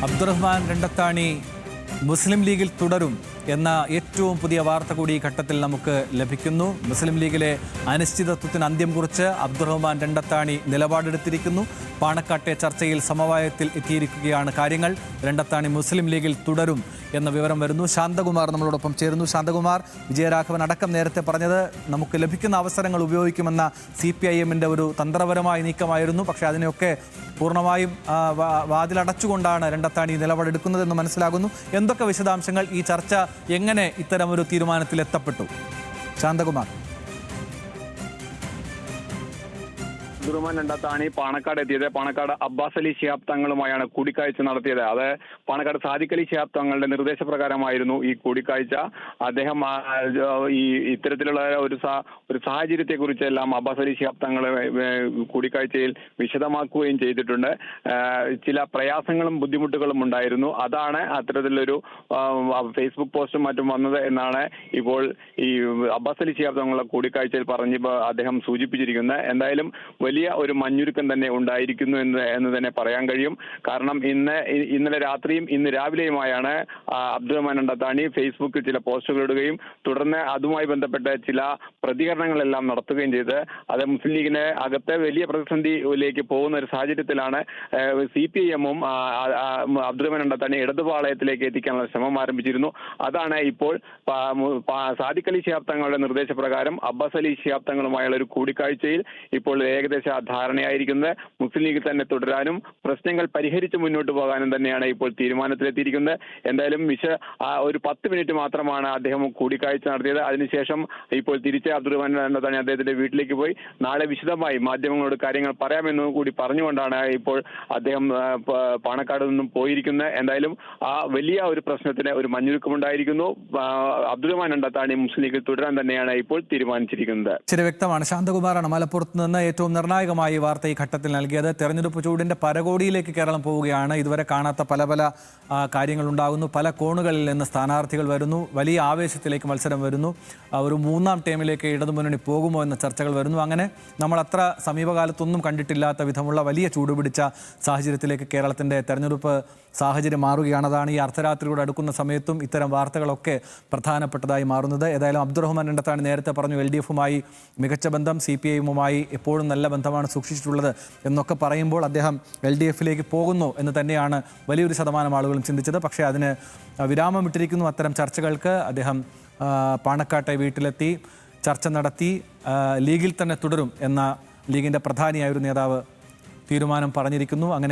അബ്ദുറഹ്മാൻ രണ്ടത്താണി മുസ്ലിം ലീഗിൽ തുടരും എന്ന ഏറ്റവും പുതിയ വാർത്ത കൂടി ഈ ഘട്ടത്തിൽ നമുക്ക് ലഭിക്കുന്നു. മുസ്ലിം ലീഗിലെ അനിശ്ചിതത്വത്തിന് അന്ത്യം കുറിച്ച് അബ്ദുറഹ്മാൻ രണ്ടത്താണി നിലപാടെടുത്തിരിക്കുന്നു. പാണക്കാട്ടെ ചർച്ചയിൽ സമവായത്തിൽ എത്തിയിരിക്കുകയാണ് കാര്യങ്ങൾ. രണ്ടത്താണി മുസ്ലിം ലീഗിൽ തുടരും എന്ന വിവരം വരുന്നു. ശാന്തകുമാർ നമ്മളോടൊപ്പം ചേരുന്നു. ശാന്തകുമാർ, വിജയരാഘവൻ അടക്കം നേരത്തെ പറഞ്ഞത് നമുക്ക് ലഭിക്കുന്ന അവസരങ്ങൾ ഉപയോഗിക്കുമെന്ന CPIM-ന്റെ ഒരു തന്ത്രപരമായ നീക്കമായിരുന്നു. പക്ഷേ അതിനെയൊക്കെ പൂർണ്ണമായും വാതിലടച്ചുകൊണ്ടാണ് രണ്ടത്താണി നിലപാടെടുക്കുന്നതെന്ന് മനസ്സിലാകുന്നു. എന്തൊക്കെ വിശദാംശങ്ങൾ, ഈ ചർച്ച എങ്ങനെ ഇത്തരമൊരു തീരുമാനത്തിൽ എത്തപ്പെട്ടു? ശാന്തകുമാർ. അബ്ദുറഹ്മാൻ രണ്ടത്താണി പാണക്കാട് എത്തിയത് പാണക്കാട് അബ്ബാസ് അലി ശിഹാബ് തങ്ങളുമായാണ് കൂടിക്കാഴ്ച നടത്തിയത്. അത് പാണക്കാട് സാദിഖ് അലി ശിഹാബ് തങ്ങളുടെ നിർദ്ദേശപ്രകാരമായിരുന്നു ഈ കൂടിക്കാഴ്ച. അദ്ദേഹം ഈ ഇത്തരത്തിലുള്ള ഒരു സാഹചര്യത്തെക്കുറിച്ച് എല്ലാം അബ്ബാസ് അലി ശിഹാബ് തങ്ങൾ കൂടിക്കാഴ്ചയിൽ വിശദമാക്കുകയും ചെയ്തിട്ടുണ്ട്. ചില പ്രയാസങ്ങളും ബുദ്ധിമുട്ടുകളും ഉണ്ടായിരുന്നു. അതാണ് അത്തരത്തിലൊരു ഫേസ്ബുക്ക് പോസ്റ്റും മറ്റും വന്നത് എന്നാണ് ഇപ്പോൾ ഈ അബ്ബാസ് അലി ശിഹാബ് തങ്ങളുടെ കൂടിക്കാഴ്ചയിൽ അദ്ദേഹം സൂചിപ്പിച്ചിരിക്കുന്നത്. എന്തായാലും വലിയ ഒരു മഞ്ഞുരുക്കം തന്നെ ഉണ്ടായിരിക്കുന്നു എന്ന് തന്നെ പറയാൻ കഴിയും. കാരണം ഇന്നലെ രാത്രിയും ഇന്ന് രാവിലെയുമായാണ് അബ്ദുറഹ്മാൻ രണ്ടത്താണി ഫേസ്ബുക്കിൽ ചില പോസ്റ്റുകൾ ഇടുകയും തുടർന്ന് അതുമായി ബന്ധപ്പെട്ട ചില പ്രതികരണങ്ങളെല്ലാം നടത്തുകയും ചെയ്ത് അത് മുസ്ലിം ലീഗിന് അകത്തെ വലിയ പ്രതിസന്ധിയിലേക്ക് പോകുന്ന ഒരു സാഹചര്യത്തിലാണ് CPIM-ഉം അബ്ദുറഹ്മാൻ രണ്ടത്താണി ഇടതുപാളയത്തിലേക്ക് എത്തിക്കാനുള്ള ശ്രമം ആരംഭിച്ചിരുന്നു. അതാണ് ഇപ്പോൾ സാദിഖ് അലി ശിഹാബ് തങ്ങളുടെ നിർദ്ദേശപ്രകാരം അബ്ബാസ് അലി ശിഹാബ് തങ്ങളുമായുള്ള ഒരു കൂടിക്കാഴ്ചയിൽ ഇപ്പോൾ ഏകദേശം ധാരണയായിരിക്കുന്നത്. മുസ്ലിം ലീഗിൽ തന്നെ തുടരാനും പ്രശ്നങ്ങൾ പരിഹരിച്ച് മുന്നോട്ട് പോകാനും തന്നെയാണ് ഇപ്പോൾ തീരുമാനത്തിലെത്തിയിരിക്കുന്നത്. എന്തായാലും ഒരു 10 മിനിറ്റ് മാത്രമാണ് അദ്ദേഹം കൂടിക്കാഴ്ച നടത്തിയത്. അതിനുശേഷം ഇപ്പോൾ തിരിച്ച് അബ്ദുറഹ്മാൻ രണ്ടത്താണി അദ്ദേഹത്തിന്റെ വീട്ടിലേക്ക് പോയി നാളെ വിശദമായി മാധ്യമങ്ങളോട് കാര്യങ്ങൾ പറയാമെന്നും കൂടി പറഞ്ഞുകൊണ്ടാണ് ഇപ്പോൾ അദ്ദേഹം പാണക്കാട് നിന്നും പോയിരിക്കുന്നത്. എന്തായാലും വലിയ ഒരു പ്രശ്നത്തിന് ഒരു മഞ്ഞുരുക്കമുണ്ടായിരിക്കുന്നു. അബ്ദുറഹ്മാൻ രണ്ടത്താണി മുസ്ലിം ലീഗിൽ തുടരാൻ തന്നെയാണ് ഇപ്പോൾ തീരുമാനിച്ചിരിക്കുന്നത്. ശരി, വ്യക്തമാണ്. ശാന്തകുമാറാണ് മലപ്പുറത്ത് നിന്ന് ഏറ്റവും നിർണായകമായി വാർത്ത ഈ ഘട്ടത്തിൽ നൽകിയത്. തെരഞ്ഞെടുപ്പ് ചൂടിന്റെ പരകോടിയിലേക്ക് കേരളം പോവുകയാണ്. ഇതുവരെ കാണാത്ത പല കാര്യങ്ങളുണ്ടാകുന്നു. പല കോണുകളിൽ നിന്ന് സ്ഥാനാർത്ഥികൾ വരുന്നു. വലിയ ആവേശത്തിലേക്ക് മത്സരം വരുന്നു. ഒരു 3ാം ടേമിലേക്ക് ഇടതുമുന്നണി പോകുമോ എന്ന ചർച്ചകൾ വരുന്നു. അങ്ങനെ നമ്മൾ അത്ര സമീപകാലത്തൊന്നും കണ്ടിട്ടില്ലാത്ത വിധമുള്ള വലിയ ചൂടുപിടിച്ച സാഹചര്യത്തിലേക്ക് കേരളത്തിൻ്റെ തെരഞ്ഞെടുപ്പ് സാഹചര്യം മാറുകയാണ്. അതാണ് ഈ അർദ്ധരാത്രിയോട് അടുക്കുന്ന സമയത്തും ഇത്തരം വാർത്തകളൊക്കെ പ്രധാനപ്പെട്ടതായി മാറുന്നത്. ഏതായാലും അബ്ദുറഹ്മാൻ രണ്ടത്താണി നേരത്തെ പറഞ്ഞു LDF-ഉമായി മികച്ച ബന്ധം, CPIM-ഉമായി എപ്പോഴും നല്ല ബന്ധമാണ് സൂക്ഷിച്ചിട്ടുള്ളത് എന്നൊക്കെ പറയുമ്പോൾ അദ്ദേഹം LDF-ലേക്ക് പോകുന്നു എന്ന് തന്നെയാണ് വലിയൊരു ശതമാനം ആളുകളും ചിന്തിച്ചത്. പക്ഷേ അതിന് വിരാമമിട്ടിരിക്കുന്നു. അത്തരം ചർച്ചകൾക്ക് അദ്ദേഹം പാണക്കാട്ടെ വീട്ടിലെത്തി ചർച്ച നടത്തി ലീഗിൽ തന്നെ തുടരും എന്ന ലീഗിൻ്റെ പ്രധാനിയായ ഒരു നേതാവ് തീരുമാനം പറഞ്ഞിരിക്കുന്നു. അങ്ങനെ